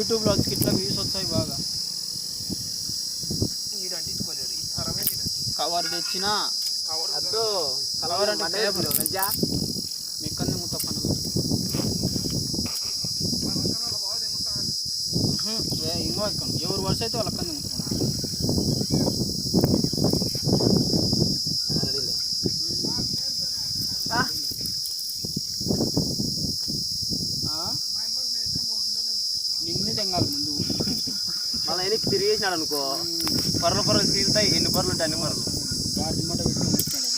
యూట్యూబ్లో ఇట్లా వ్యూస్ వస్తాయి బాగా. కవర్ తెచ్చిన కవర్ అంటే పేపర్ మీకన్నీ ముత్త పనులు ఇంకో ఇక్కడ ఎవరు వరుస అయితే వాళ్ళ కన్నీ ముట్టుకున్నాను. నిన్ను తెంగాలి ముందు మళ్ళీ వెనక్కి తిరిగేసినాడు అనుకో పర్లు తీరుతాయి. ఎన్ని పర్లు ఉంటాయి అన్ని పర్లు గాడి మాట పెట్టుకొని వచ్చాడు.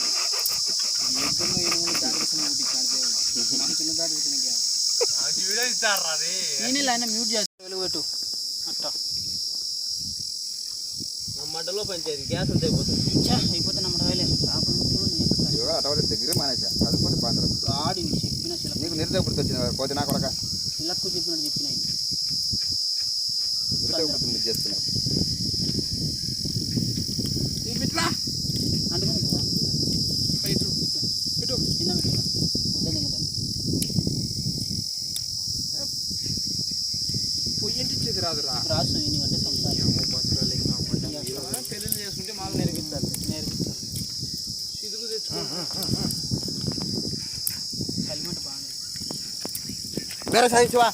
ఎద్దులు ఎనుగులు దాటిసిన మనుషులు దాటిసిన నేను ఆయన మ్యూట్ చేస్తాను. వెలుగు పెట్టు అట్టా మడ్డలో పంచేది గ్యాస్ అంతా అయిపోతే నమ్మ రాయలేదు. గాడి చెప్పిన నీకు నిర్ణయం గుర్తొచ్చింది పోతే నాకు ఒక చిలక్కు చెప్పినట్టు చెప్పిన చేస్తున్నావు అందుకని కింద పెట్టుకున్నా ముద్ద దిగుతా పొయ్యింటిచ్చేది రాదురా రాసు ఎందుకంటే సంసారం పెళ్ళిళ్ళు చేసుకుంటే మాలు నేర్పిస్తారు. సిదుగు తెచ్చుకో హెల్మెట్ బాగుంది వేరే సాధించువా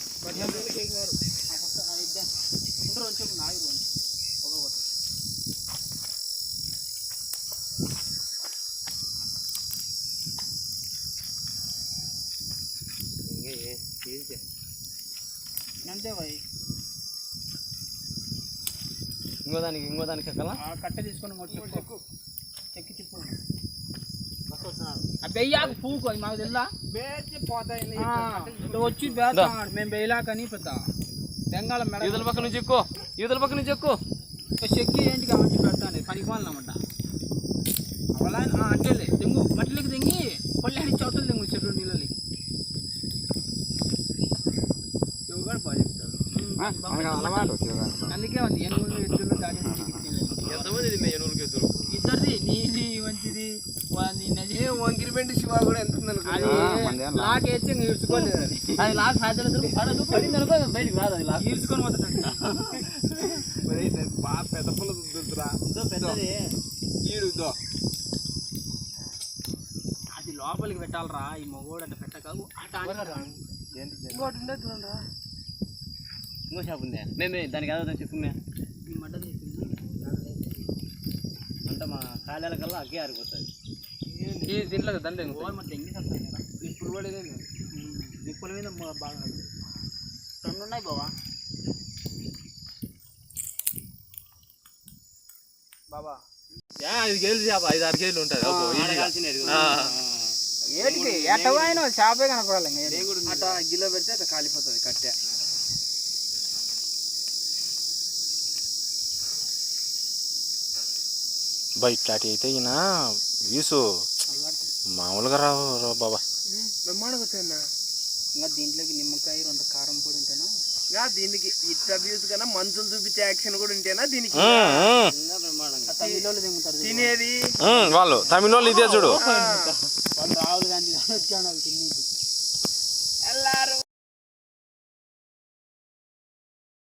అంతే భయ్. ఇంకో దానికి ఎక్కాలా కట్టె తీసుకొని చెక్కి తిప్పు. బెయ్యాకు పూకు అది మాకు తెలుదా వచ్చి బేస్తాడు. మేము బెయ్యలాకని పెద్ద బెంగాళం మేడ యూదుల పక్క నుంచి ఎక్కువ చెక్కి ఏంటి కావాలి పెడతాను పనికి వాళ్ళనమాట. అవలా అంటే తెంగు మట్టిలోకి తెంగి పల్లెడి చోటలు తెంగు చెట్లు నీళ్ళకి యోగా బాగా చెప్తాడు. అందుకే ఉంది ఎనుగులు ఎద్దులు దాడి ఎంతమంది ఎనుగులకి ఎదురు ఇద్దరిది నీది మంచిది వంకిరి పెండి శివ కూడా ఎంత లాక్ వేసి ఈడ్చుకోలేదు. అది లాక్ సాధ్యం పడింది అనుకో బయటికి రాదు. అది లాక్ ఈడ్చుకొని పోతాడు. పెద్ద పుల్ల దుద్దురా పెద్దది ఈడుద్దో అది లోపలికి పెట్టాలరా. ఈ మగోడు అట్ట పెట్టక ఇంకోటి ఉండే చూడండిరా. ఇంకో షాప్ ఉందా మేము దానికి ఏదో చెప్పున్నా ఈ మడ్డ అంటే మా కాలేల కల్లా అగ్గే ఆరిపోతుంది. ఈ దీంట్లో దండ దెంగి ఇప్పుడు పడేదే నిప్పుల మీద బాగా 2 ఉన్నాయి బావా. బాబా ఇది కేజీలు చేప 5-6 కేజీలు ఉంటుంది. ఏటికి ఎట్టవాయిన చేపే కనపడాలి. అట్లా గిలో పెడితే అట్లా కాలిపోతుంది కట్టె. ఇట్లాంటి అయితే ఈయన వ్యూస్ మామూలుగా రావు బాబా. బ్రహ్మాండంగా వచ్చాయన్నా. ఇంకా దీంట్లోకి నిమ్మకాయ 2 కారం పొడి ఉంటేనా దీనికి ఇట్లా వ్యూస్ కన్నా మనుషులు చూపించే యాక్షన్ కూడా ఉంటేనా దీనికి తినేది వాళ్ళు తమిళ వాళ్ళు ఇదే చూడు. రాహుల్ గాంధీ వచ్చాడు తినేది. ఎల్లారు